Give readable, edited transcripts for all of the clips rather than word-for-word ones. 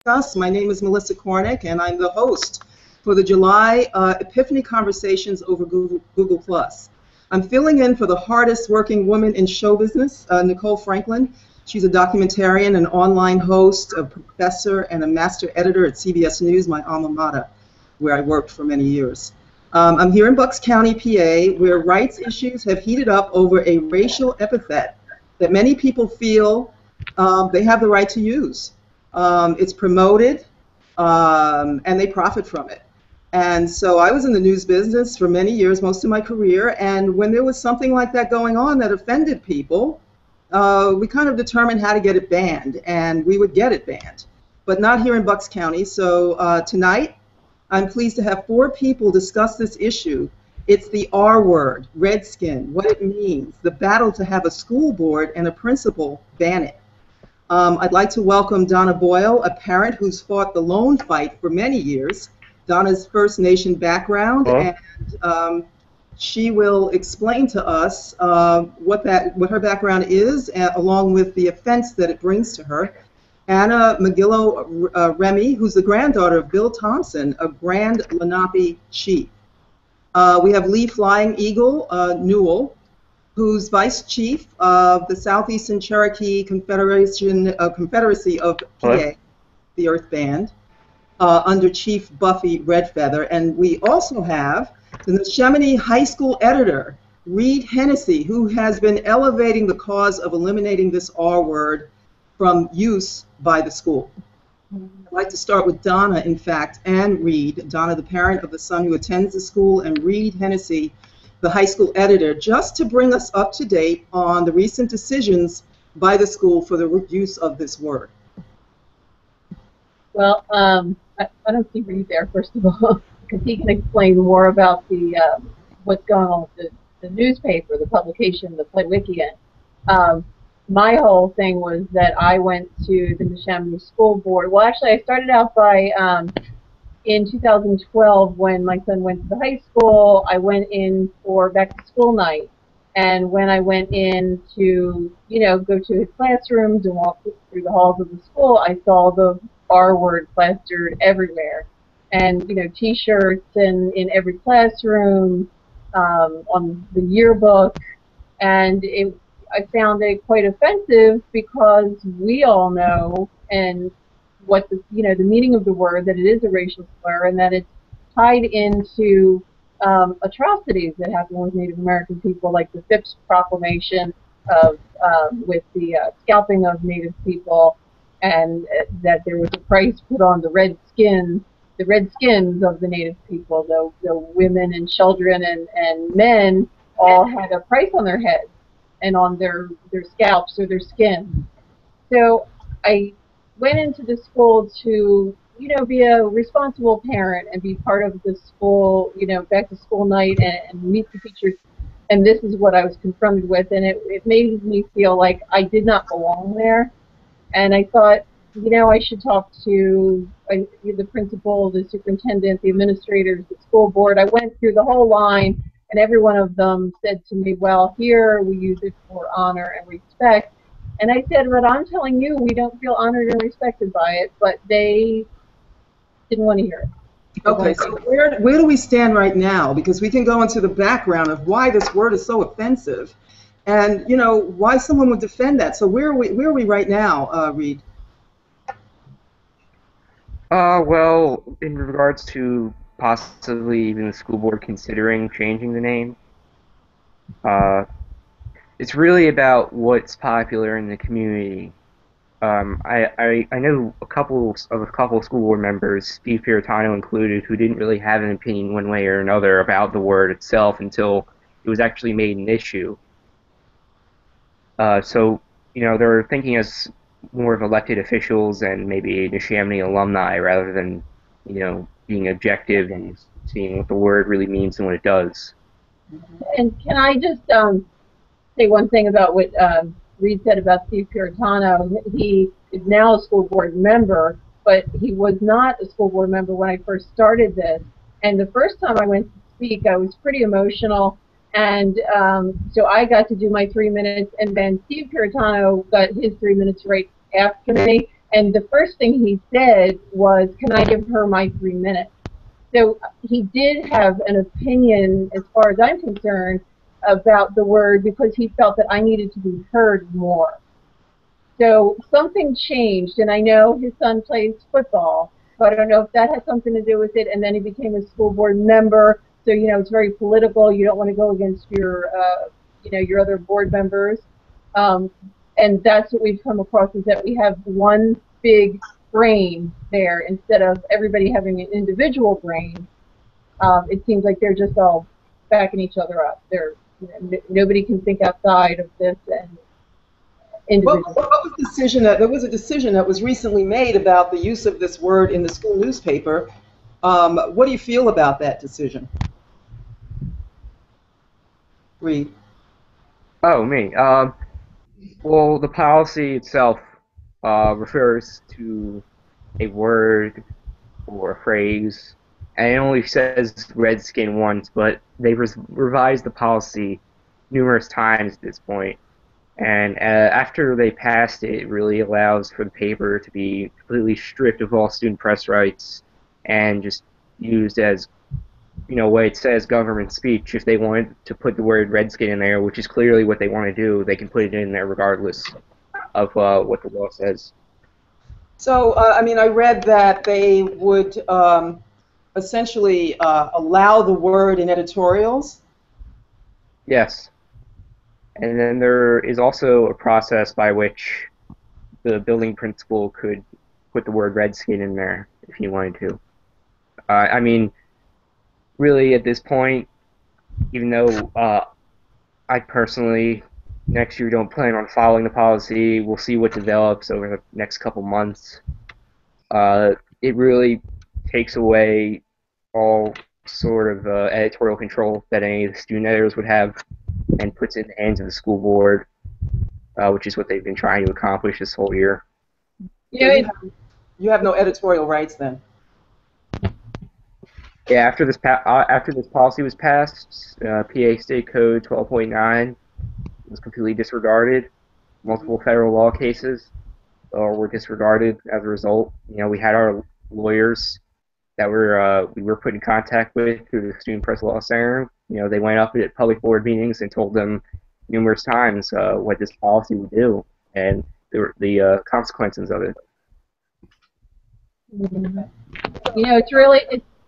Us. My name is Melissa Cornick, and I'm the host for the July Epiphany Conversations over Google+. I'm filling in for the hardest working woman in show business, Nicole Franklin. She's a documentarian, an online host, a professor, and a master editor at CBS News, my alma mater, where I worked for many years. I'm here in Bucks County, PA, where rights issues have heated up over a racial epithet that many people feel they have the right to use. It's promoted, and they profit from it. And so I was in the news business for many years, most of my career, and when there was something like that going on that offended people, we kind of determined how to get it banned, and we would get it banned, but not here in Bucks County. So tonight, I'm pleased to have 4 people discuss this issue. It's the R word, Redskin, what it means, the battle to have a school board and a principal ban it. I'd like to welcome Donna Boyle, a parent who's fought the lone fight for many years. Donna's First Nation background, and she will explain to us what her background is, along with the offense that it brings to her. Anna Mongillo Remy, who's the granddaughter of Bill Thompson, a Grand Lenape Chief. We have Lee Flying Eagle Newell, who's Vice Chief of the Southeastern Cherokee Confederacy of PA, the Earth Band, under Chief Buffy Red Feather. And we also have the Neshaminy High School editor, Reid Hennessy, who has been elevating the cause of eliminating this R word from use by the school. I'd like to start with Donna, in fact, and Reid. Donna, the parent of the son who attends the school, and Reid Hennessy, the high school editor, just to bring us up to date on the recent decisions by the school for the use of this word. Well, I don't see Reid there, first of all, because he can explain more about the what's going on with the newspaper, the publication, the Playwikian. My whole thing was that I went to the Neshaminy School Board. Well, actually, I started out by, in 2012, when my son went to the high school, I went in for back-to-school night. And when I went in to, go to his classrooms and walk through the halls of the school, I saw the R word plastered everywhere. And, T-shirts in every classroom, on the yearbook, and I found it quite offensive because we all know and what the meaning of the word, that it is a racial slur and that it's tied into atrocities that happen with Native American people, like the Phipps Proclamation of with the scalping of Native people, and that there was a price put on the Redskins of the Native people. The women and children and men all had a price on their heads and on their scalps or their skin. So I went into the school to, be a responsible parent and be part of the school, back to school night and meet the teachers. And this is what I was confronted with, and it made me feel like I did not belong there. And I thought, I should talk to the principal, the superintendent, the administrators, the school board. I went through the whole line, and every one of them said to me, well, here we use it for honor and respect. And I said, but I'm telling you, we don't feel honored and respected by it, but they didn't want to hear it. Okay, so where do we stand right now? Because we can go into the background of why this word is so offensive and, why someone would defend that. So where are we right now, Reid? Well, in regards to possibly even the school board considering changing the name, it's really about what's popular in the community. I know a couple of school board members, Steve Piratano included, who didn't really have an opinion one way or another about the word itself until it was actually made an issue. So, they're thinking as more of elected officials and maybe Neshaminy alumni rather than, being objective and seeing what the word really means and what it does. And can I just say one thing about what Reid said about Steve Piratano? He is now a school board member, but he was not a school board member when I first started this. And the first time I went to speak, I was pretty emotional. And so I got to do my 3 minutes, and then Steve Piratano got his 3 minutes right after me. And the first thing he said was, "Can I give her my 3 minutes?" So he did have an opinion, as far as I'm concerned, about the word because he felt that I needed to be heard more. So something changed, and I know his son plays football, so I don't know if that has something to do with it. And then he became a school board member, so you know it's very political. You don't want to go against your, you know, your other board members, and that's what we've come across is that we have one big brain there instead of everybody having an individual brain. It seems like they're just all backing each other up. They're, you know, nobody can think outside of this and. What was the decision that there was a decision that was recently made about the use of this word in the school newspaper? What do you feel about that decision, Reid? Oh, me. Well, the policy itself refers to a word or a phrase, and it only says Redskin once, but they've revised the policy numerous times at this point. And after they passed it, it really allows for the paper to be completely stripped of all student press rights and just used as, you know, what it says, government speech. If they wanted to put the word Redskin in there, which is clearly what they want to do, they can put it in there regardless of what the law says. So, I mean, I read that they would essentially allow the word in editorials. Yes. And then there is also a process by which the building principal could put the word Redskin in there if he wanted to. I mean, really at this point, even though I personally next year don't plan on following the policy, we'll see what develops over the next couple months. It really takes away all sort of editorial control that any of the student editors would have and puts it in the hands of the school board, which is what they've been trying to accomplish this whole year. Yeah, you have no editorial rights then. Yeah, after this policy was passed, PA State Code 12.9 was completely disregarded. Multiple federal law cases were disregarded as a result. You know, we had our lawyers that we were put in contact with through the Student Press Law Center. You know, they went up at public board meetings and told them numerous times what this policy would do and the consequences of it. You know, it's really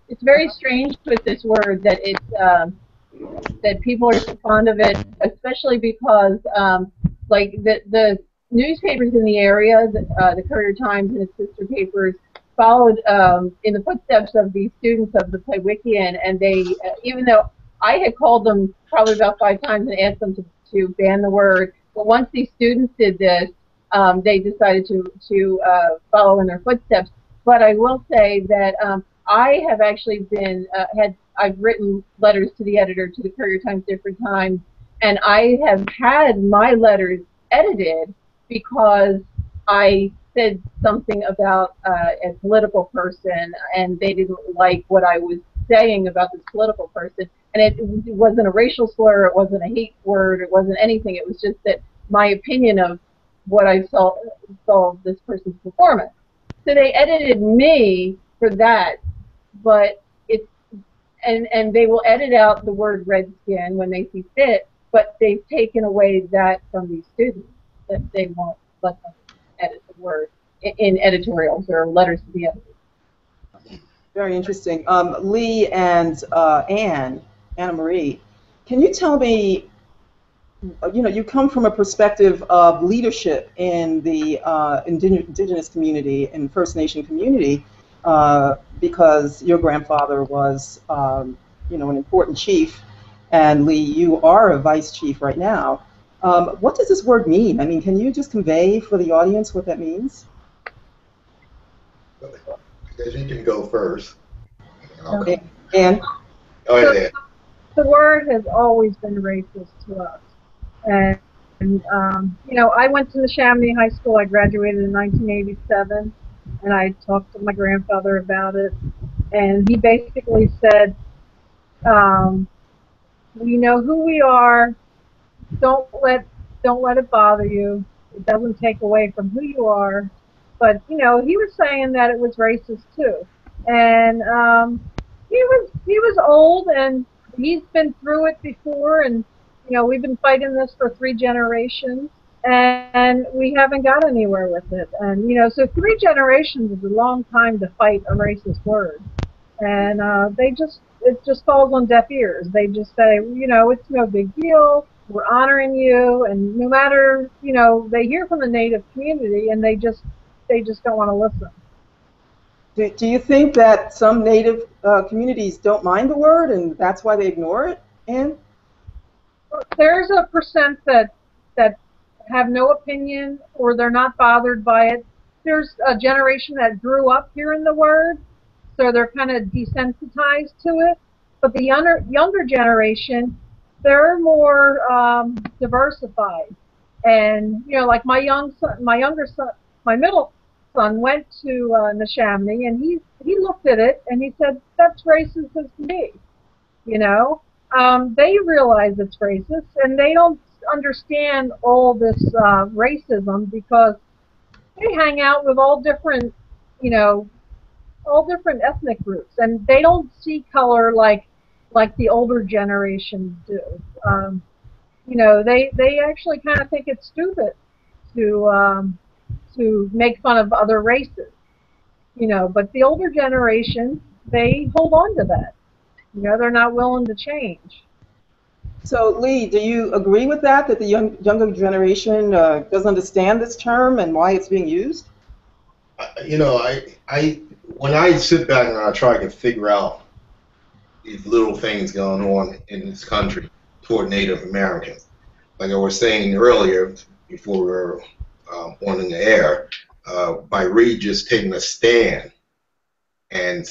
it's very strange with this word that it's that people are so fond of it, especially because like the newspapers in the area, the Courier Times and its sister papers, followed in the footsteps of these students of the Plewickian, and they, even though I had called them probably about 5 times and asked them to ban the word, but once these students did this, they decided to follow in their footsteps. But I will say that I have actually been I've written letters to the editor, to the Courier Times different times, and I have had my letters edited because I said something about a political person, and they didn't like what I was saying about this political person. And it wasn't a racial slur, it wasn't a hate word, it wasn't anything. It was just that my opinion of what I saw this person's performance. So they edited me for that, but it's and they will edit out the word Redskin when they see fit, but they've taken away that from these students, that they won't let them edit the word in editorials or letters to the editors. Very interesting. Lee and Anna Marie, can you tell me, you know, you come from a perspective of leadership in the indigenous community and First Nation community because your grandfather was, you know, an important chief, and Lee, you are a vice chief right now. What does this word mean? I mean, can you just convey for the audience what that means? Because you can go first. Okay. And go ahead. The word has always been racist to us. And you know, I went to Neshaminy High School. I graduated in 1987, and I talked to my grandfather about it. And he basically said, we know who we are. Don't let it bother you. It doesn't take away from who you are. But you know, he was saying that it was racist too, and he was old and he's been through it before, and you know, we've been fighting this for 3 generations, and we haven't got anywhere with it. And you know, so 3 generations is a long time to fight a racist word, and it just falls on deaf ears. They just say, you know, it's no big deal. We're honoring you, and no matter, you know, they hear from the Native community, and they just don't want to listen. Do you think that some Native communities don't mind the word, and that's why they ignore it, Ann? There's a percent that have no opinion, or they're not bothered by it. There's a generation that grew up hearing the word, so they're kind of desensitized to it. But the younger generation, they're more diversified. And you know, like my younger son, my middle son went to Neshaminy, and he looked at it and he said, "That's racist as can be." You know, they realize it's racist, and they don't understand all this racism because they hang out with all different, you know, all different ethnic groups, and they don't see color like the older generations do. You know, they actually kind of think it's stupid to make fun of other races. You know, but the older generation, they hold on to that. You know, they're not willing to change. So, Lee, do you agree with that the younger generation doesn't understand this term and why it's being used? You know, when I sit back and I try to figure out these little things going on in this country toward Native Americans, like I was saying earlier before we were on in the air, by Reid just taking a stand and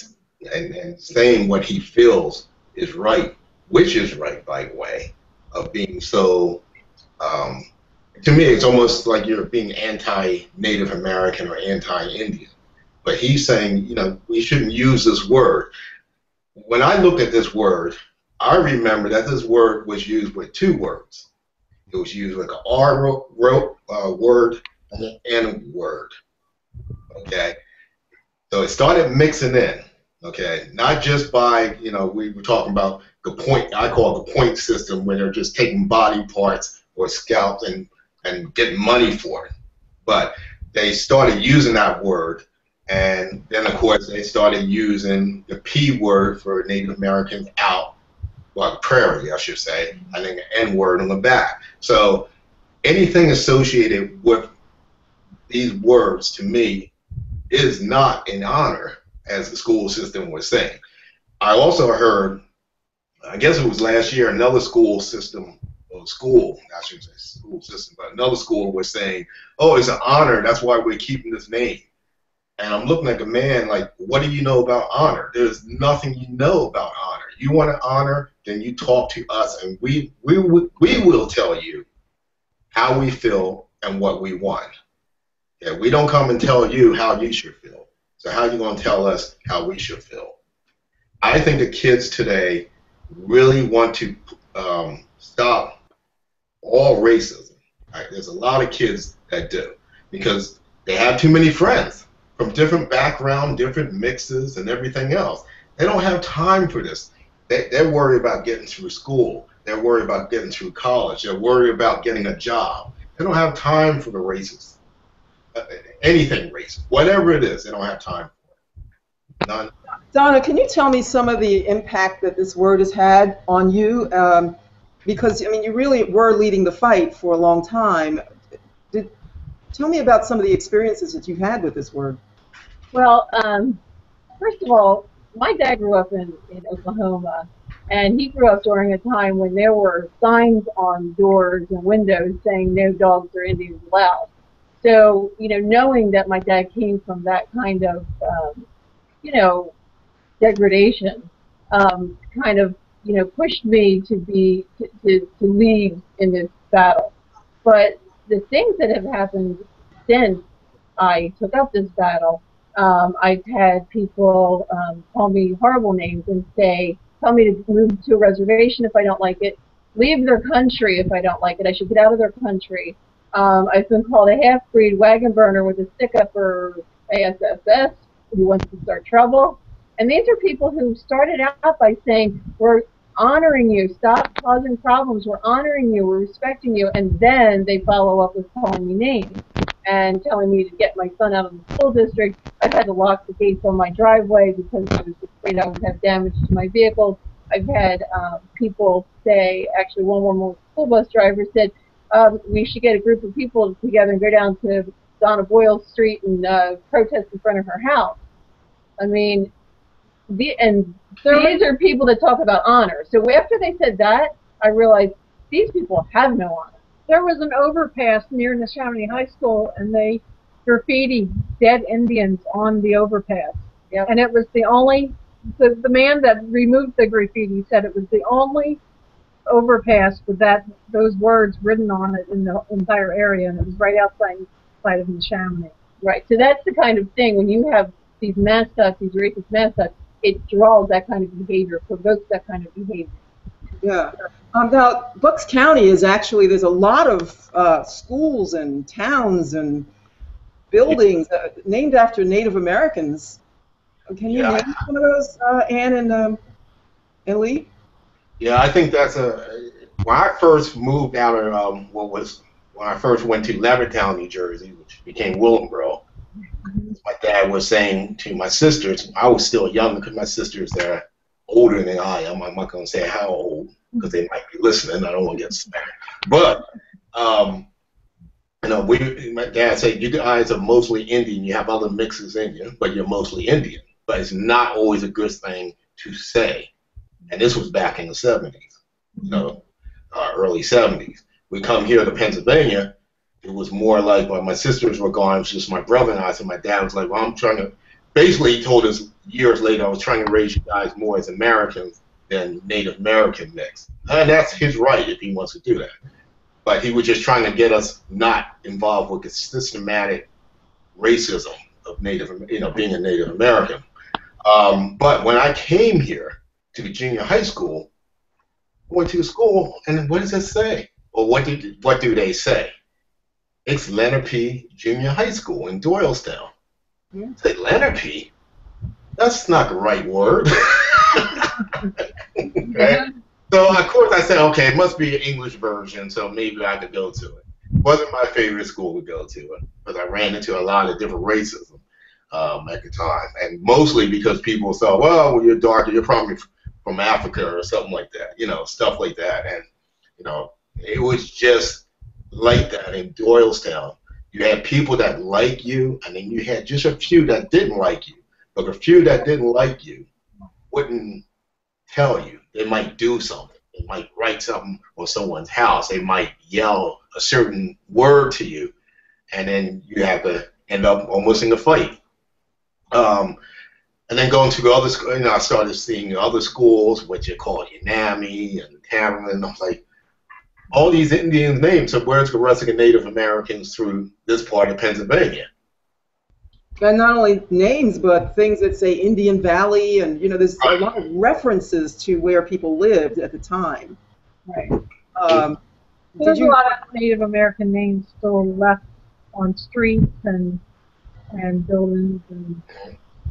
saying what he feels is right, which is right, by the way, of being so, to me, it's almost like you're being anti-Native American or anti-Indian. But he's saying, you know, we shouldn't use this word. When I look at this word, I remember that this word was used with 2 words. It was used with an R word and an N word. Okay? So it started mixing in. Okay, not just by, you know, we were talking about the point, I call it the point system, where they're just taking body parts or scalps and getting money for it. But they started using that word, and then of course they started using the P word for Native Americans out, well, prairie, I should say, and then the N word on the back. So anything associated with these words, to me, is not in honor, as the school system was saying. I also heard, I guess it was last year, another school system, or school, I shouldn't say school system, but another school was saying, oh, it's an honor, that's why we're keeping this name. And I'm looking at the man like, what do you know about honor? There's nothing you know about honor. You want to honor, then you talk to us, and we will tell you how we feel and what we want. Yeah, we don't come and tell you how you should feel. So how are you going to tell us how we should feel? I think the kids today really want to stop all racism. Right? There's a lot of kids that do, because they have too many friends from different backgrounds, different mixes, and everything else. They don't have time for this. They're worried about getting through school. They're worried about getting through college. They're worried about getting a job. They don't have time for the racism. Anything racist, whatever it is, they don't have time for it. None. Donna, can you tell me some of the impact that this word has had on you? Because, I mean, you really were leading the fight for a long time. Tell me about some of the experiences that you've had with this word. Well, first of all, my dad grew up in Oklahoma, and he grew up during a time when there were signs on doors and windows saying no dogs or Indians allowed. So, you know, knowing that my dad came from that kind of, you know, degradation, kind of, you know, pushed me to lead in this battle. But the things that have happened since I took up this battle, I've had people call me horrible names and tell me to move to a reservation if I don't like it, leave their country if I don't like it, I should get out of their country. I've been called a half-breed wagon burner with a stick-up for ASSS who wants to start trouble. And these are people who started out by saying, we're honoring you, stop causing problems, we're honoring you, we're respecting you, and then they follow up with calling me names and telling me to get my son out of the school district. I've had to lock the gates on my driveway because I was afraid I would have damage to my vehicle. I've had people say, actually one woman with a school bus driver said, we should get a group of people together and go down to Donna Boyle Street and protest in front of her house. I mean, these are people that talk about honor. So after they said that, I realized these people have no honor. There was an overpass near Neshaminy High School, and they graffitied dead Indians on the overpass. Yep. And it was the only, the man that removed the graffiti said it was the only overpass with those words written on it in the entire area, and it was right outside of Neshaminy. Right. So that's the kind of thing, when you have these mascots, these racist mascots, it draws that kind of behavior, provokes that kind of behavior. Yeah. Now, Bucks County is actually, there's a lot of schools and towns and buildings named after Native Americans. Can you name some of those, Ann and Lee? Yeah, I think that's when I first moved out of when I first went to Levittown, New Jersey, which became Willingboro. My dad was saying to my sisters, I was still young because my sisters are older than I am. I'm not going to say how old because they might be listening. I don't want to get smacked. But, you know, my dad said, you guys are mostly Indian. You have other mixes in you, but you're mostly Indian. But it's not always a good thing to say. And this was back in the 70s, you know, early 70s. We come here to Pennsylvania. It was more like when my sisters were gone, it was just my brother and I. So my dad was like, well, I'm trying to, basically he told us years later, I was trying to raise you guys more as Americans than Native American mix. And that's his right if he wants to do that. But he was just trying to get us not involved with the systematic racism of Native, you know, being a Native American. But when I came here to the junior high school, I went to the school, and what does it say? Or what do they say? It's Lenape Junior High School in Doylestown. I say, Lenape? That's not the right word. Okay? So, of course, I said, okay, it must be an English version, so maybe I could go to it. It wasn't my favorite school to go to, because I ran into a lot of different racism at the time. And mostly because people thought, well, you're darker, you're probably from Africa or something like that, you know, stuff like that. And, you know, it was just like that in Doylestown. You had people that like you, and then you had just a few that didn't like you. But the few that didn't like you wouldn't tell you. They might do something. They might write something on someone's house. They might yell a certain word to you, and then you have to end up almost in a fight. And then going to the other schools, you know, I started seeing other schools, what you call Unami and Tamarind. I was like, all these Indian names, so where's the rest of the Native Americans through this part of Pennsylvania? And not only names, but things that say Indian Valley, and, you know, there's a lot of references to where people lived at the time. Right. There's a lot of Native American names still left on streets and buildings and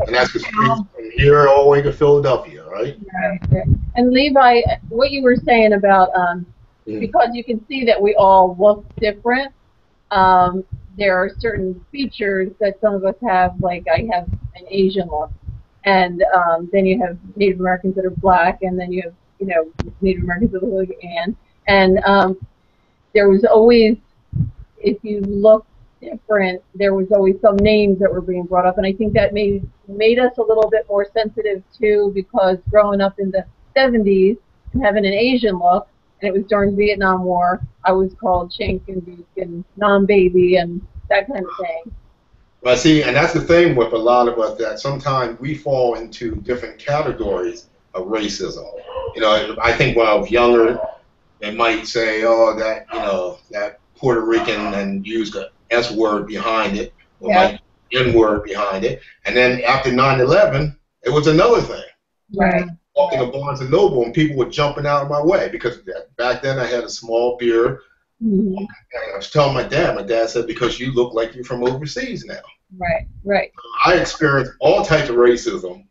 that's the streets from here all the way to Philadelphia, right? Right. And Levi, what you were saying about because you can see that we all look different, there are certain features that some of us have, like I have an Asian look, and then you have Native Americans that are black, and then you have, you know, Native Americans that look like Ann. And there was always, if you look different, there was always some names that were being brought up, and I think that made us a little bit more sensitive too, because growing up in the 70s and having an Asian look, and it was during the Vietnam War, I was called Chink and Gook and non-baby and that kind of thing. Well, see, and that's the thing with a lot of us, that sometimes we fall into different categories of racism. You know, I think when I was younger, they might say, oh, that, you know, that Puerto Rican, and use the S word behind it, or like N word behind it. And then after 9/11, it was another thing. Right. Walking to Barnes and Noble, and people were jumping out of my way because back then I had a small beard, Mhm. And I was telling my dad said, because you look like you're from overseas now. Right, right, I experienced all types of racism,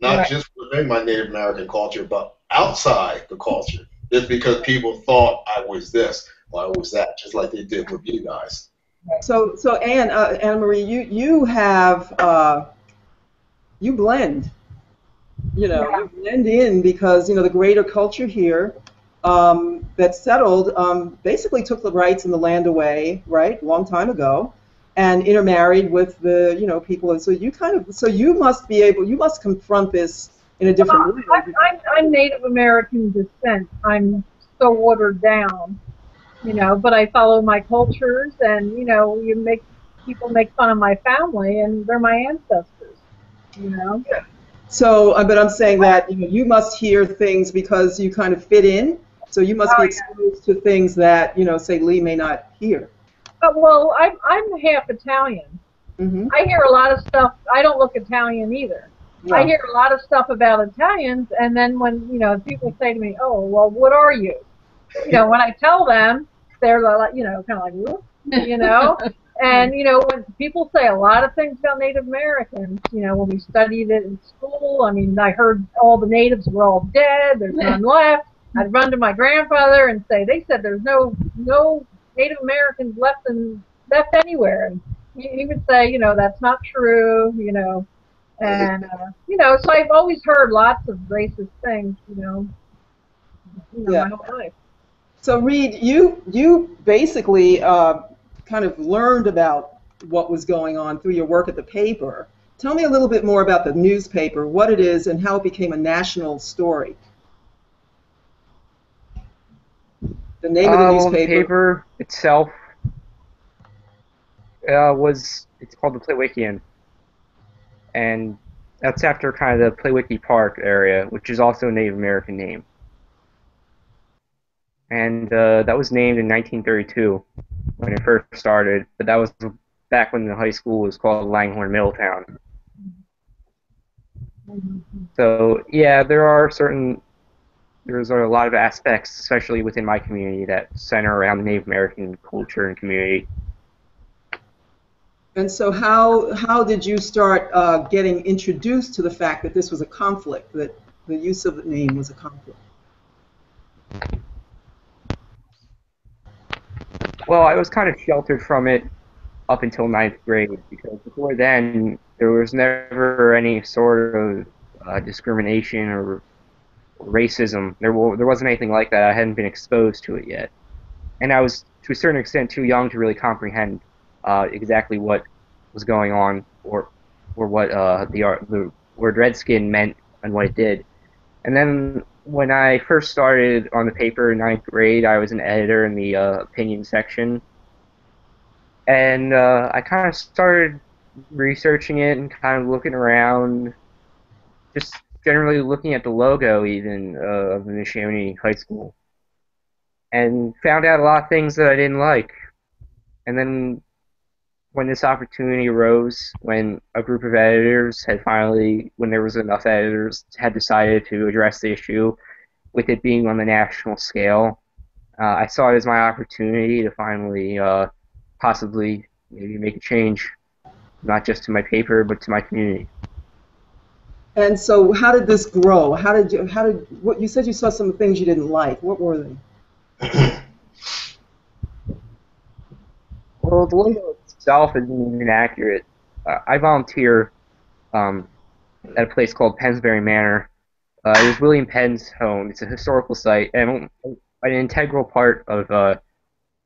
not right. just within my Native American culture, but outside the culture. Just because people thought I was this or I was that, just like they did with you guys. So Anne Marie, you have you blend. Yeah. You blend in because the greater culture here that settled basically took the rights and the land away, right, a long time ago, and intermarried with the people. And so you must confront this in a different Well, way. I'm Native American descent. I'm so watered down, but I follow my cultures, and people make fun of my family, and they're my ancestors. You know. So, but I'm saying that you must hear things because you kind of fit in. So you must be Oh exposed to things that say Lee may not hear. well, I'm half Italian. Hmm. I hear a lot of stuff. I don't look Italian either. I Yeah. hear a lot of stuff about Italians, and then when people say to me, "Oh, well, what are you?" When I tell them, they're like, kind of like, "Whoop," you know. And when people say a lot of things about Native Americans, when we studied it in school, I mean, I heard all the natives were all dead. There's none left. I'd run to my grandfather and say, they said there's no Native Americans left anywhere. And he would say, that's not true. And so I've always heard lots of racist things. Yeah. My whole life. So Reid, you basically kind of learned about what was going on through your work at the paper. Tell me a little bit more about the newspaper, what it is, and how it became a national story. The name of the Well, the newspaper. paper itself it's called the Playwikian, and that's after kind of the Playwiki Park area, which is also a Native American name. And that was named in 1932 when it first started, but that was back when the high school was called Langhorne Middletown. So yeah, there's a lot of aspects, especially within my community, that center around the Native American culture and community. And so how did you start getting introduced to the fact that this was a conflict, that the use of the name was a conflict? Well, I was kind of sheltered from it up until ninth grade, because before then there was never any sort of discrimination or racism. There wasn't anything like that. I hadn't been exposed to it yet, and I was to a certain extent too young to really comprehend exactly what was going on, or what the word Redskin meant and what it did. And then when I first started on the paper in ninth grade, I was an editor in the opinion section, and I kind of started researching it and kind of looking around, just generally looking at the logo even of the Neshaminy High School, and found out a lot of things that I didn't like. And then when this opportunity arose, when a group of editors had finally, when there was enough editors, had decided to address the issue, with it being on the national scale, I saw it as my opportunity to finally possibly maybe make a change, not just to my paper, but to my community. And so how did this grow? What you said you saw some things you didn't like. What were they? Well, the logo itself isn't inaccurate. I volunteer at a place called Pennsbury Manor. It was William Penn's home. It's a historical site, and an integral part of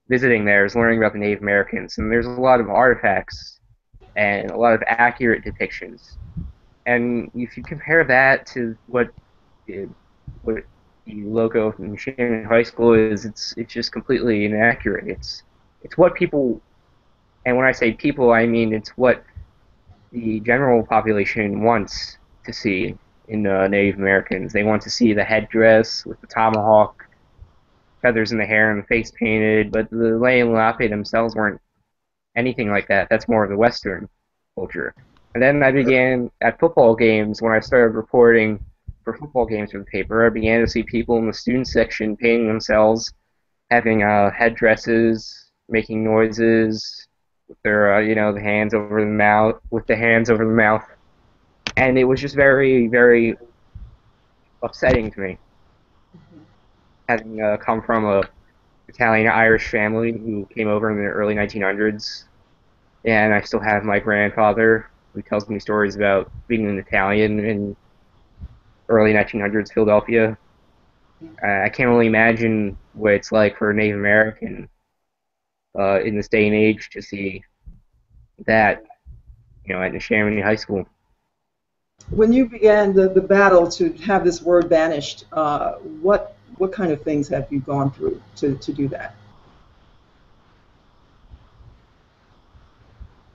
visiting there is learning about the Native Americans. And there's a lot of artifacts and a lot of accurate depictions. And if you compare that to what the logo of Neshaminy High School is, it's just completely inaccurate. It's what people, and when I say people, I mean it's what the general population wants to see in Native Americans. They want to see the headdress with the tomahawk, feathers in the hair, and the face painted. But the Lenape themselves weren't anything like that. That's more of the Western culture. And then I began at football games, when I started reporting for football games for the paper. I began to see people in the student section painting themselves having headdresses, making noises with their, the hands over the mouth, and it was just very, very upsetting to me, having come from a Italian-Irish family who came over in the early 1900s, and I still have my grandfather who tells me stories about being an Italian in early 1900s Philadelphia. I can't really imagine what it's like for a Native American in this day and age to see that, at Neshaminy High School. When you began the battle to have this word banished, what kind of things have you gone through to do that?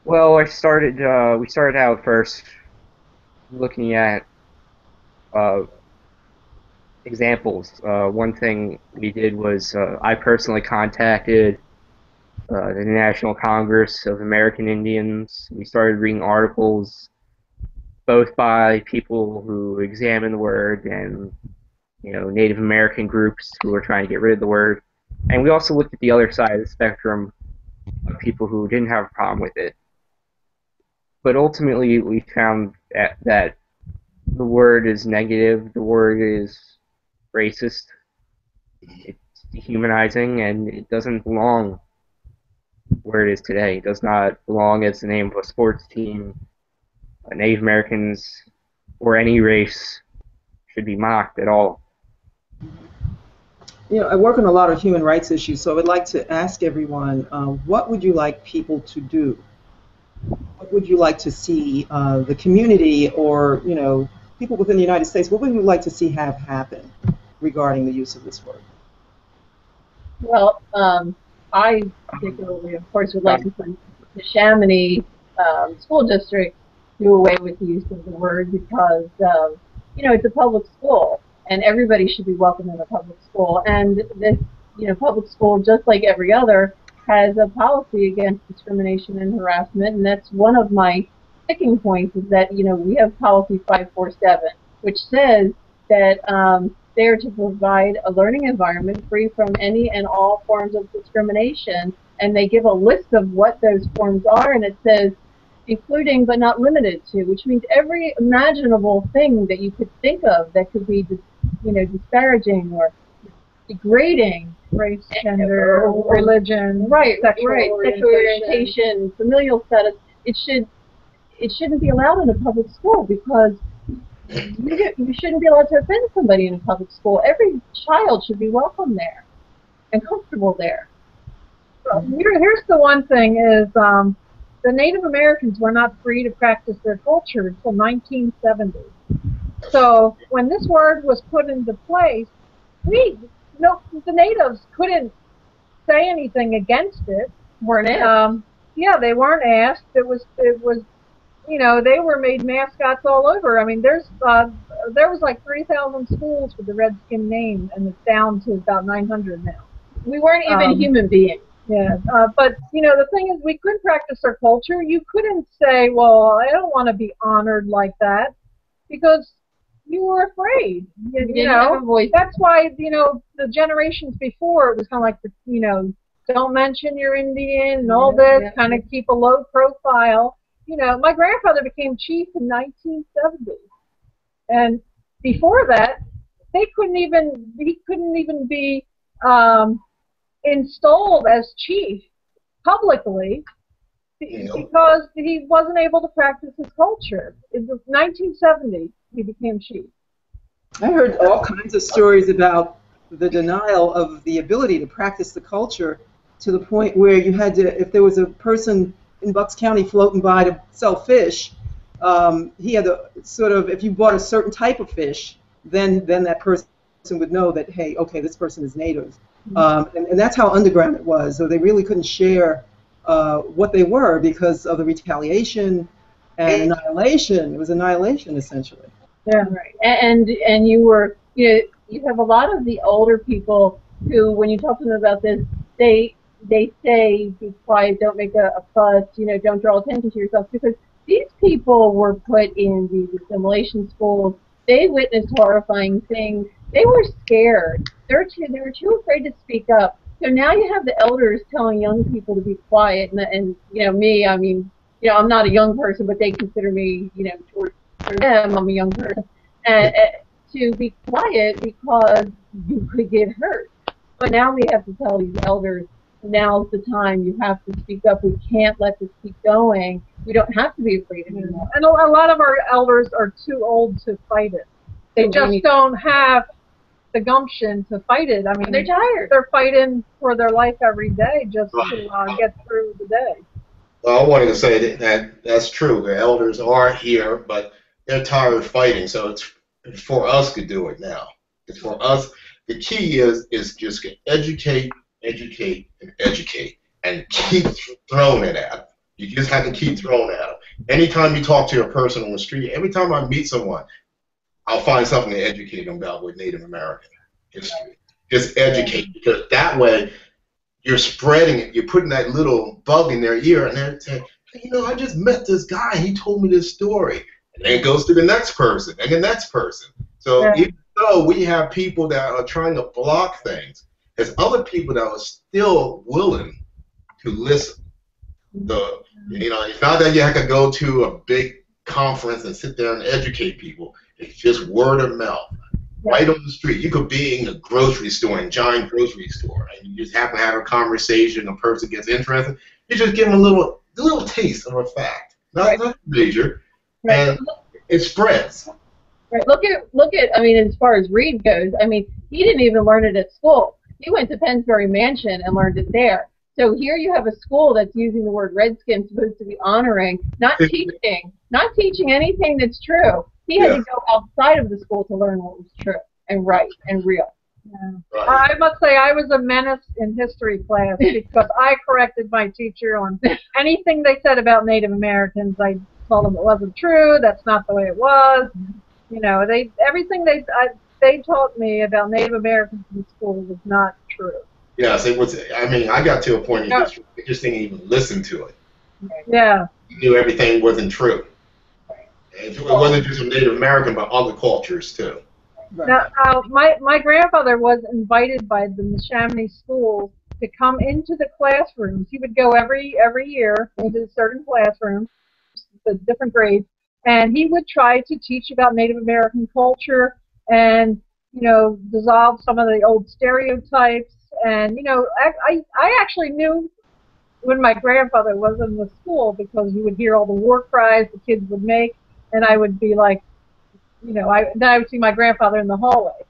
Well, we started out first looking at examples. One thing we did was I personally contacted the National Congress of American Indians. We started reading articles both by people who examine the word and Native American groups who are trying to get rid of the word. And we also looked at the other side of the spectrum of people who didn't have a problem with it. But ultimately, we found that the word is negative, the word is racist, it's dehumanizing, and it doesn't belong where it is today. It does not belong as the name of a sports team. Native Americans or any race should be mocked at all. I work on a lot of human rights issues, so I would like to ask everyone, what would you like people to do? What would you like to see the community or, people within the United States, what would you like to see have happen regarding the use of this word? Well, I particularly, of course, would like to see the Neshaminy School District do away with the use of the word because, it's a public school, and everybody should be welcome in a public school. And this, public school, just like every other, has a policy against discrimination and harassment, and that's one of my sticking points is that, we have policy 547, which says that they are to provide a learning environment free from any and all forms of discrimination, and they give a list of what those forms are, and it says including but not limited to, which means every imaginable thing that you could think of that could be, disparaging or degrading, race, gender, religion, sexual orientation, familial status. It shouldn't be allowed in a public school because you shouldn't be allowed to offend somebody in a public school. Every child should be welcome there and comfortable there. Well, here's the one thing is the Native Americans were not free to practice their culture until 1970. So when this word was put into place, the natives couldn't say anything against it. Weren't asked. Yeah, they weren't asked. It was they were made mascots all over. I mean, there was like 3,000 schools with the Redskin name, and it's down to about 900 now. We weren't even human beings. Yeah, but the thing is, we could practice our culture. You couldn't say, "Well, I don't want to be honored like that," because you were afraid. That's why the generations before it was kind of like don't mention you're Indian and all this, kind of keep a low profile. My grandfather became chief in 1970, and before that, he couldn't even be installed as chief publicly because he wasn't able to practice his culture. In 1970, he became chief. I heard all kinds of stories about the denial of the ability to practice the culture to the point where you had to, if there was a person in Bucks County floating by to sell fish, he had to sort of, if you bought a certain type of fish, then that person would know that, hey, okay, this person is native. And that's how underground it was. So they really couldn't share what they were because of the retaliation and annihilation. It was annihilation, essentially. Yeah, right. And you have a lot of the older people who, when you talk to them about this, they say, be quiet, don't make a fuss, don't draw attention to yourself, because these people were put in these assimilation schools. They witnessed horrifying things. They were scared. They were too afraid to speak up. So now you have the elders telling young people to be quiet, and you know me. I mean, you know, I'm not a young person, but they consider me, you know, towards them, I'm a young person, and to be quiet because you could get hurt. But now we have to tell these elders, now's the time. You have to speak up. We can't let this keep going. We don't have to be afraid anymore. And a lot of our elders are too old to fight it. They just don't have the gumption to fight it. I mean, they're tired. They're fighting for their life every day just to get through the day. Well, I wanted to say that's true. The elders are here, but they're tired of fighting. So it's for us to do it now. It's for us. The key is just to educate, and keep throwing it at them. You just have to keep throwing it at them. Anytime you talk to a person on the street, every time I meet someone, I'll find something to educate them about with Native American history. Just educate, because that way you're spreading it. You're putting that little bug in their ear, and they're saying, hey, you know, I just met this guy. He told me this story. And then it goes to the next person and the next person. So even though we have people that are trying to block things, there's other people that are still willing to listen. So, you know, it's not that you have to go to a big conference and sit there and educate people. It's just word of mouth. Right on the street. You could be in a grocery store, in a giant grocery store, and you just happen to have a conversation, a person gets interested, you just give them a little taste of a fact. Not major. And it spreads. Right. Look at, I mean, as far as Reid goes, I mean, he didn't even learn it at school. He went to Pennsbury Mansion and learned it there. So here you have a school that's using the word Redskins, supposed to be honoring, not teaching anything that's true. He had to go outside of the school to learn what was true and right and real. Yeah. I must say I was a menace in history class because I corrected my teacher on anything they said about Native Americans. I told them it wasn't true. That's not the way it was. You know, everything they taught me about Native Americans in school was not true. Yes, it was. I mean, I got to a point you just didn't even listen to it. Yeah. You knew everything wasn't true. It wasn't just a Native American, but other cultures too. Now, my grandfather was invited by the Neshaminy schools to come into the classrooms. He would go every year into certain classrooms, the different grades, and he would try to teach about Native American culture and, you know, dissolve some of the old stereotypes. And, you know, I actually knew when my grandfather was in the school because you would hear all the war cries the kids would make, and I would be like, you know, then I would see my grandfather in the hallway,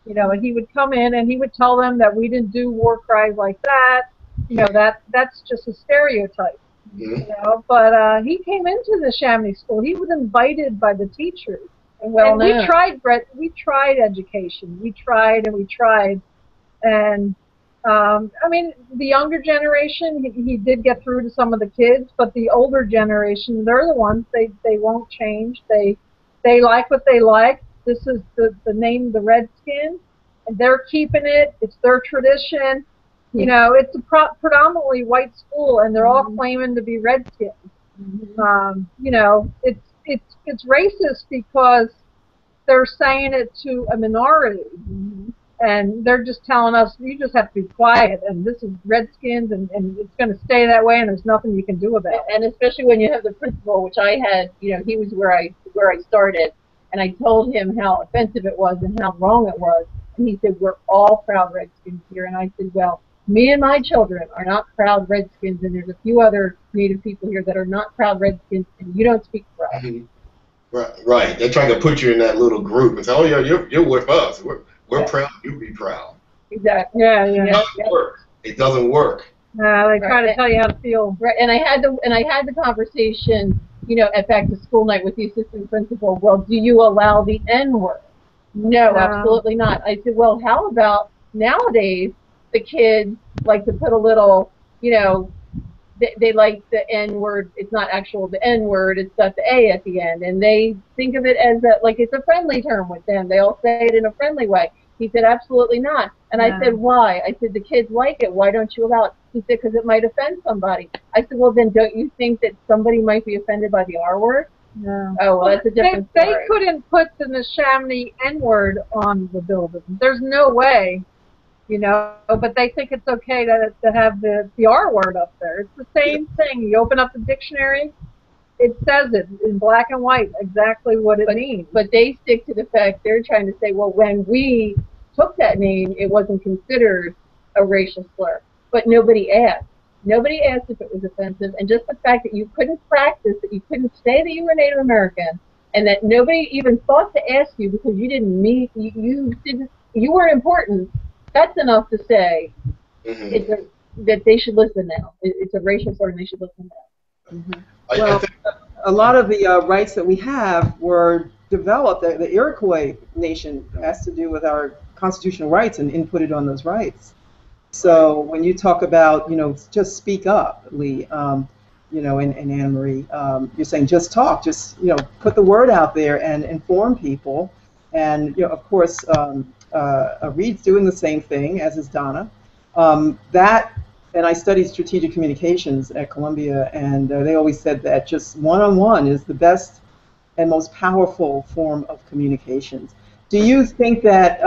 you know, and he would come in and he would tell them that we didn't do war cries like that, you know, that's just a stereotype, you know. But he came into the Neshaminy school. He was invited by the teachers, and we tried education. We tried, and I mean, the younger generation, he did get through to some of the kids, but the older generation, they're the ones, they won't change. They like what they like. This is the name, the Redskins, and they're keeping it. It's their tradition. You know, it's a predominantly white school, and they're all claiming to be Redskins. You know, it's racist because they're saying it to a minority. And they're just telling us, you just have to be quiet, and this is Redskins, and it's going to stay that way, and there's nothing you can do about it. And especially when you have the principal, which I had, you know, he was where I started, and I told him how offensive it was and how wrong it was, and he said, we're all proud Redskins here. And I said, well, me and my children are not proud Redskins, and there's a few other Native people here that are not proud Redskins, and you don't speak for us. Right. They're trying to put you in that little group and say, oh, yeah, you're with us. We're proud. You be proud. Exactly. Yeah. It doesn't work. It doesn't work. They try to tell you how to feel. Right. And I had the conversation, you know, at back to school night with the assistant principal. Well, do you allow the N-word? No, absolutely not. I said, well, how about nowadays the kids like to put a little, you know, they like the N-word. It's not actual the N-word. It's got the A at the end, and they think of it as like it's a friendly term with them. They all say it in a friendly way. He said, absolutely not. And I said, why? I said, the kids like it. Why don't you allow it? He said, because it might offend somebody. I said, well, then don't you think that somebody might be offended by the R word? No. Oh, well, that's a different story. They couldn't put the Neshaminy N-word on the building. There's no way you know, but they think it's okay to have the R word up there. It's the same thing. You open up the dictionary, it says it in black and white exactly what it means. But they stick to the fact they're trying to say, well, when we took that name, it wasn't considered a racial slur. But nobody asked. Nobody asked if it was offensive, and just the fact that you couldn't practice, that you couldn't say that you were Native American, and that nobody even thought to ask you because you didn't meet, you weren't important. That's enough to say that they should listen now. It's a racial slur, and they should listen now. Mm-hmm. Well, a lot of the rights that we have were developed. The Iroquois nation has to do with our constitutional rights and inputted on those rights. So when you talk about, just speak up, Lee, and Anna Marie, you're saying just talk, just, put the word out there and inform people. And, of course, Reid's doing the same thing, as is Donna. And I studied strategic communications at Columbia, and they always said that just one-on-one is the best and most powerful form of communications. Do you think that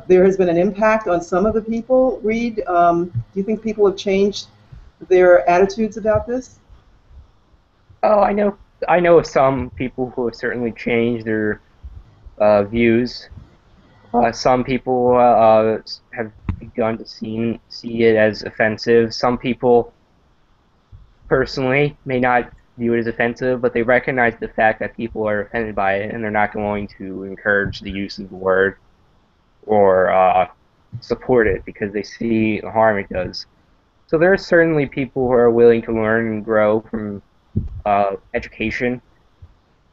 there has been an impact on some of the people, Reid? Do you think people have changed their attitudes about this? Oh, I know of some people who have certainly changed their views. Some people have begun to see it as offensive. Some people, personally, may not view it as offensive, but they recognize the fact that people are offended by it, and they're not going to encourage the use of the word or support it because they see the harm it does. So there are certainly people who are willing to learn and grow from education.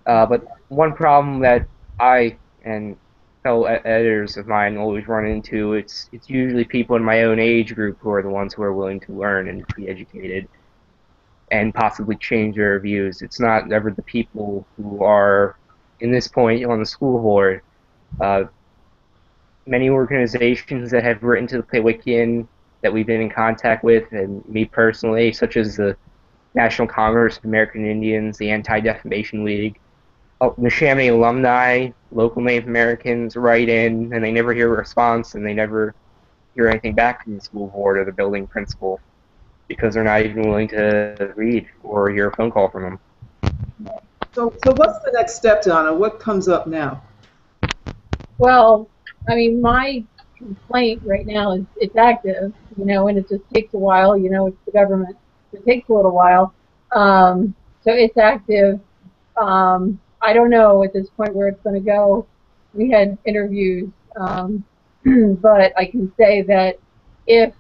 But one problem that I and fellow editors of mine always run into, it's usually people in my own age group who are the ones who are willing to learn and be educated and possibly change their views. It's not ever the people who are, in this point, on the school board. Many organizations that have written to the Playwikian that we've been in contact with, and me personally, such as the National Congress of American Indians, the Anti-Defamation League, Neshaminy alumni, local Native Americans write in, and they never hear a response, and they never hear anything back from the school board or the building principal, because they're not even willing to read or hear a phone call from them. So what's the next step, Donna? What comes up now? Well, I mean, my complaint right now is it's active, and it just takes a while. It's the government. It takes a little while. So it's active. I don't know at this point where it's going to go. We had interviews, but I can say that if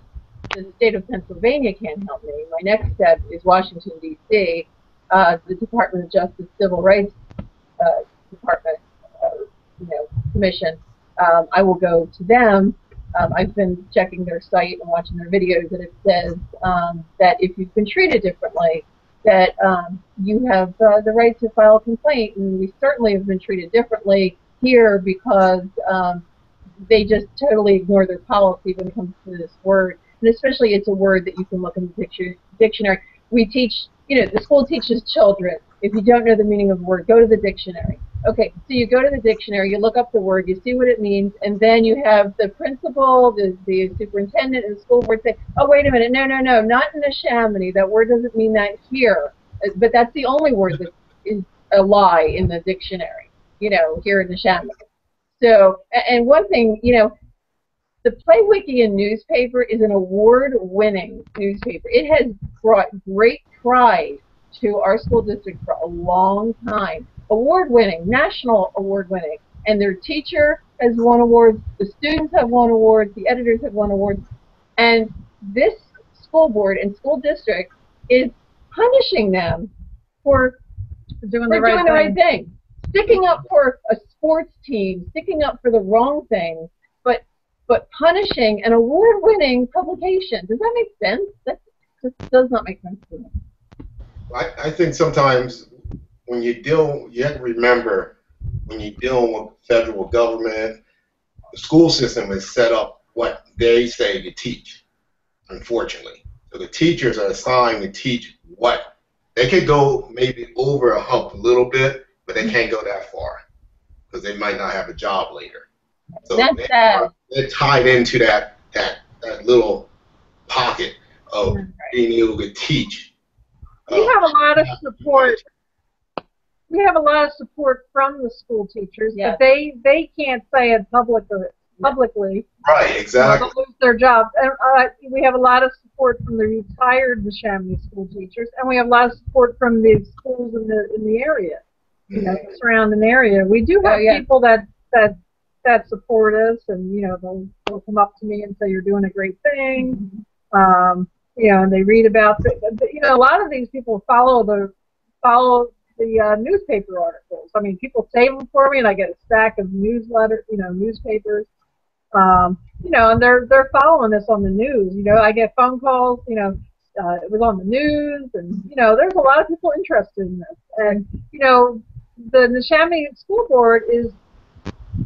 the state of Pennsylvania can't help me, my next step is Washington, D.C., the Department of Justice Civil Rights Department, Commission. I will go to them. I've been checking their site and watching their videos, and it says that if you've been treated differently, that you have the right to file a complaint, and we certainly have been treated differently here because they just totally ignore their policy when it comes to this word. And especially it's a word that you can look in the dictionary. We teach, the school teaches children, if you don't know the meaning of a word, go to the dictionary. Okay, so you go to the dictionary, you look up the word, you see what it means, and then you have the principal, the superintendent, and the school board say, oh, wait a minute, no, not in Neshaminy. That word doesn't mean that here. But that's the only word that is a lie in the dictionary, here in Neshaminy. So, and one thing, the Playwikian newspaper is an award-winning newspaper. It has brought great pride to our school district for a long time. Award-winning, national award-winning. And their teacher has won awards, the students have won awards, the editors have won awards. And this school board and school district is punishing them for doing the right thing. Sticking up for a sports team, sticking up for the wrong things, but punishing an award-winning publication. Does that make sense? That just does not make sense to me. I think sometimes when you have to remember, when you're dealing with federal government, the school system is set up what they say to teach, unfortunately. So the teachers are assigned to teach what. They could go maybe over a hump a little bit, but they can't go that far because they might not have a job later. So they're tied into that that little pocket of being able to teach. We have a lot of support. We have a lot of support from the school teachers, but they can't say it publicly. Right, exactly. They'll lose their jobs. And we have a lot of support from the retired Neshaminy school teachers, and we have a lot of support from the schools in the area, you know, the surrounding area. We do have people that support us, and you know, they'll come up to me and say, "You're doing a great thing." You know, and they read about it. You know, a lot of these people follow the newspaper articles. I mean, people save them for me, and I get a stack of newspapers. You know, and they're following this on the news. You know, I get phone calls. You know, it was on the news, and you know, there's a lot of people interested in this. And you know, the Neshaminy School Board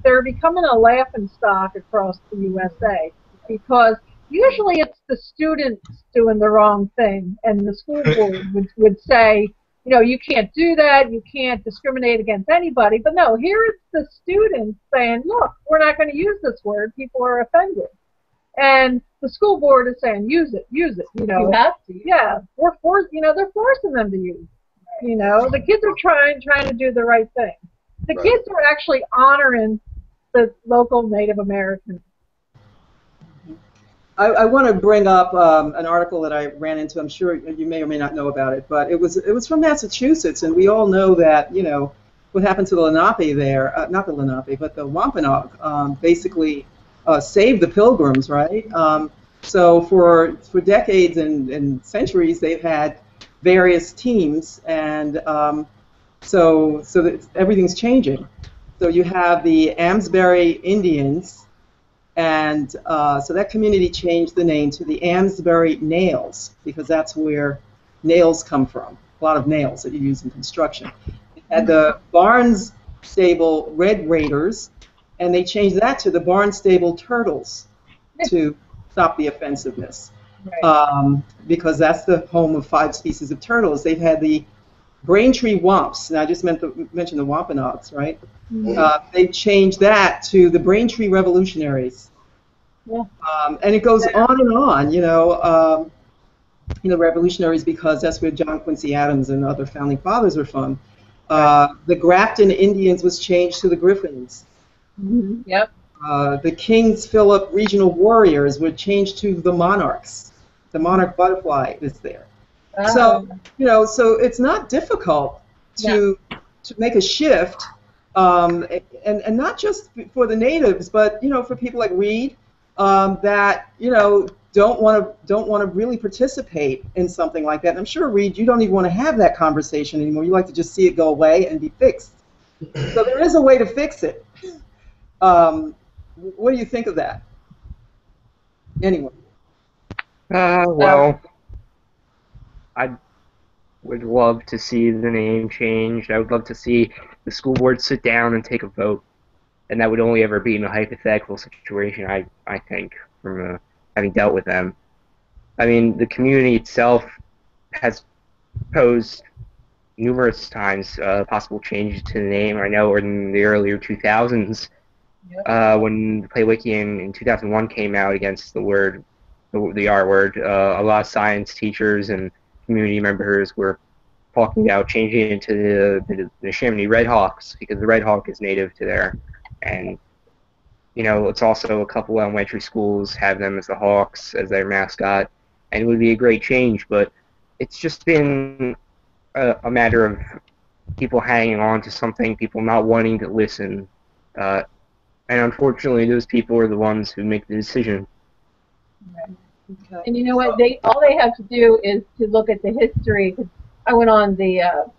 they're becoming a laughingstock across the USA because usually it's the students doing the wrong thing, and the school board would say, you know, you can't do that, you can't discriminate against anybody. But no, here it's the students saying, look, we're not going to use this word, people are offended. And the school board is saying, use it, you know. You have to. Yeah, they're forcing them to use it. You know, the kids are trying to do the right thing. The kids are actually honoring the local Native Americans. I want to bring up an article that I ran into. I'm sure you may or may not know about it, but it was from Massachusetts, and we all know that, you know, what happened to the Lenape there, not the Lenape, but the Wampanoag, basically saved the Pilgrims, right? So for decades and centuries, they've had various teams, and so that everything's changing. So you have the Amesbury Indians, and so that community changed the name to the Amesbury Nails, because that's where nails come from, a lot of nails that you use in construction. It had the Barnstable Red Raiders, and they changed that to the Barnstable Turtles to stop the offensiveness, because that's the home of 5 species of turtles. They've had the Braintree Wamps, and I just mentioned the Wampanoags, right? They changed that to the Braintree Revolutionaries. And it goes on and on, you know, revolutionaries, because that's where John Quincy Adams and other founding fathers are from. The Grafton Indians was changed to the Griffins. The Kings Philip Regional Warriors were changed to the Monarchs. The Monarch butterfly is there. So, you know, so it's not difficult to make a shift, and not just for the natives, but, you know, for people like Reid, that, you know, don't want to really participate in something like that. And I'm sure, Reid, you don't even want to have that conversation anymore. You like to just see it go away and be fixed. So there is a way to fix it. What do you think of that? Anyway. Well, I would love to see the name changed. I would love to see the school board sit down and take a vote, and that would only ever be in a hypothetical situation, I think, from having dealt with them. I mean, the community itself has posed numerous times possible changes to the name. I know in the earlier 2000s, when the PlayWiki in 2001 came out against the R word, a lot of science teachers and community members were talking about changing it into the Neshaminy Red Hawks, because the Red Hawk is native to there. And, you know, it's also a couple elementary schools have them as the Hawks, as their mascot, and it would be a great change, but it's just been a matter of people hanging on to something, people not wanting to listen, and unfortunately those people are the ones who make the decision. And you know what? All they have to do is to look at the history. Cause I went on the,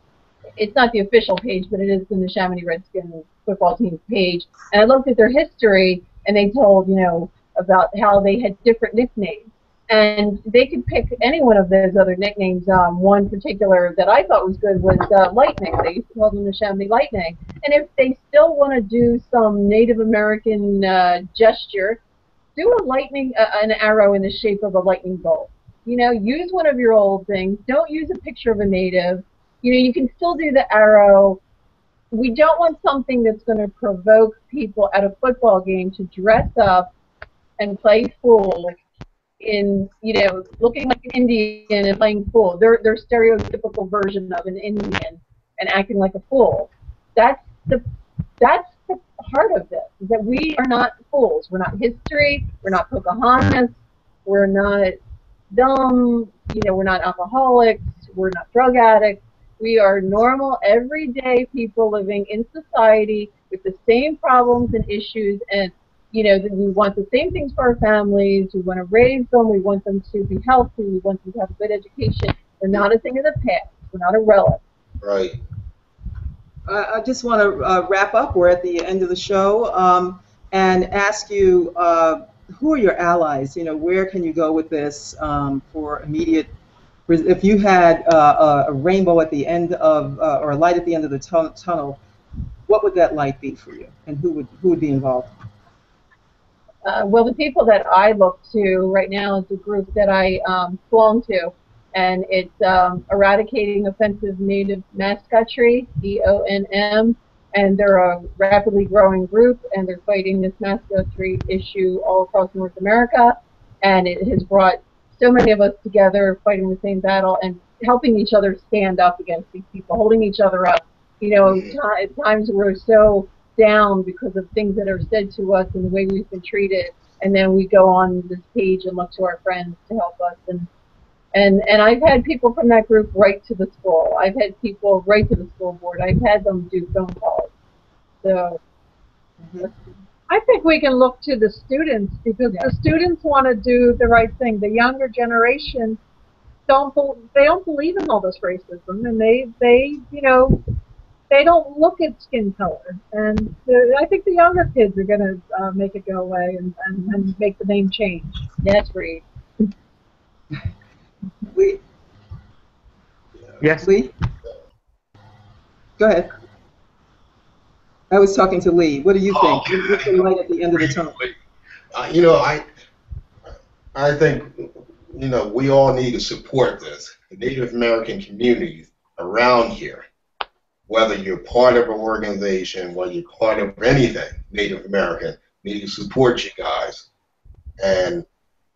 it's not the official page, but it is the Neshaminy Redskins football team page, and I looked at their history, and they told, you know, about how they had different nicknames, and they could pick any one of those other nicknames. One particular that I thought was good was Lightning. They used to call them Neshaminy Lightning. And if they still want to do some Native American gesture, do a lightning, an arrow in the shape of a lightning bolt. You know, use one of your old things. Don't use a picture of a native. You know, you can still do the arrow. We don't want something that's going to provoke people at a football game to dress up and play fool in, you know, looking like an Indian and playing pool. They're stereotypical version of an Indian and acting like a fool. That's the heart of this, is that we are not fools. We're not history. We're not Pocahontas. We're not dumb. You know, we're not alcoholics. We're not drug addicts. We are normal, everyday people living in society with the same problems and issues, and you know, that we want the same things for our families. We want to raise them. We want them to be healthy. We want them to have a good education. We're not a thing of the past. We're not a relic. Right. I just want to wrap up. We're at the end of the show, and ask you, who are your allies? You know, where can you go with this for immediate? If you had a rainbow at the end of, or a light at the end of the tunnel, what would that light be for you, and who would be involved? Well, the people that I look to right now is a group that I belong to, and it's Eradicating Offensive Native Mascotry, EONM, and they're a rapidly growing group, and they're fighting this mascotry issue all across North America, and it has brought so many of us together fighting the same battle and helping each other stand up against these people, holding each other up. You know, at times we're so down because of things that are said to us and the way we've been treated, and then we go on this page and look to our friends to help us. And I've had people from that group write to the school. I've had people write to the school board. I've had them do phone calls. So I think we can look to the students, because the students want to do the right thing. The younger generation don't believe in all this racism, and they you know, they don't look at skin color. And I think the younger kids are going to make it go away and make the name change. that's Reid. Lee? Yes. Lee? Go ahead. I was talking to Lee. What do you think? What's the light at the end of the tunnel? You know, I think, you know, we all need to support this. The Native American communities around here, whether you're part of an organization, whether you're part of anything Native American, need to support you guys. And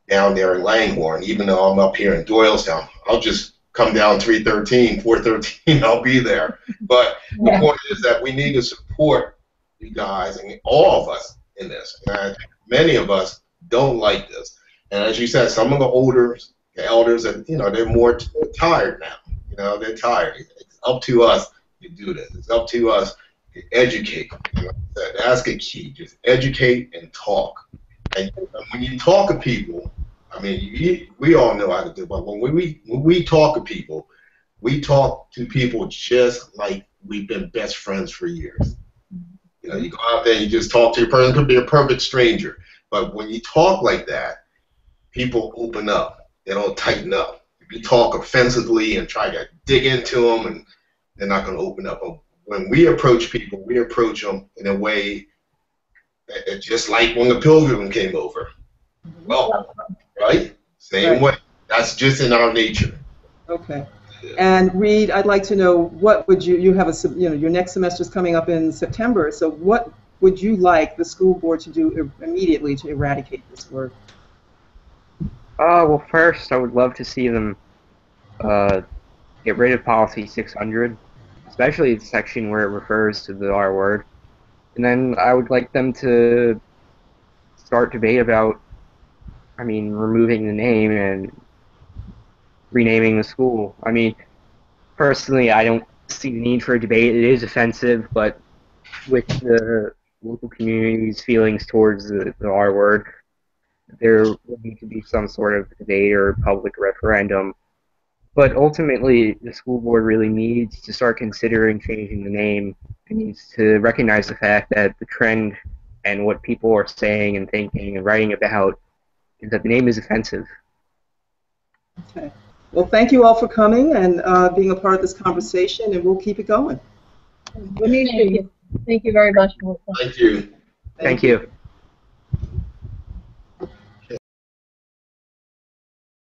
down there in Langhorne, even though I'm up here in Doylestown, I'll just come down 313, 413, I'll be there. But the point is that we need to support you guys and all of us in this. And I think many of us don't like this. And as you said, some of the elders, and you know, they're more tired now. You know, they're tired. It's up to us to do this. It's up to us to educate. You know, that's the key. Just educate and talk. And when you talk to people, I mean, we all know how to do it, but when we talk to people, we talk to people just like we've been best friends for years. You know, you go out there and you just talk to a person, could be a perfect stranger, but when you talk like that, people open up. They don't tighten up. If you talk offensively and try to dig into them, and they're not going to open up. But when we approach people, we approach them in a way that just like when the Pilgrim came over. Well, right? Same way. That's just in our nature. Okay. And Reid, I'd like to know, what would you have your next semester is coming up in September, so what would you like the school board to do immediately to eradicate this word? Well, first, I would love to see them get rid of policy 600, especially the section where it refers to the R word. And then I would like them to start debate about, I mean, removing the name and renaming the school. I mean, personally, I don't see the need for a debate. It is offensive, but with the local community's feelings towards the R word, there would need to be some sort of debate or public referendum. But ultimately, the school board really needs to start considering changing the name. It needs to recognize the fact that the trend and what people are saying and thinking and writing about is that the name is offensive. Okay. Well, thank you all for coming and being a part of this conversation, and we'll keep it going. Thank you very much, Melissa. Thank you. Thank you.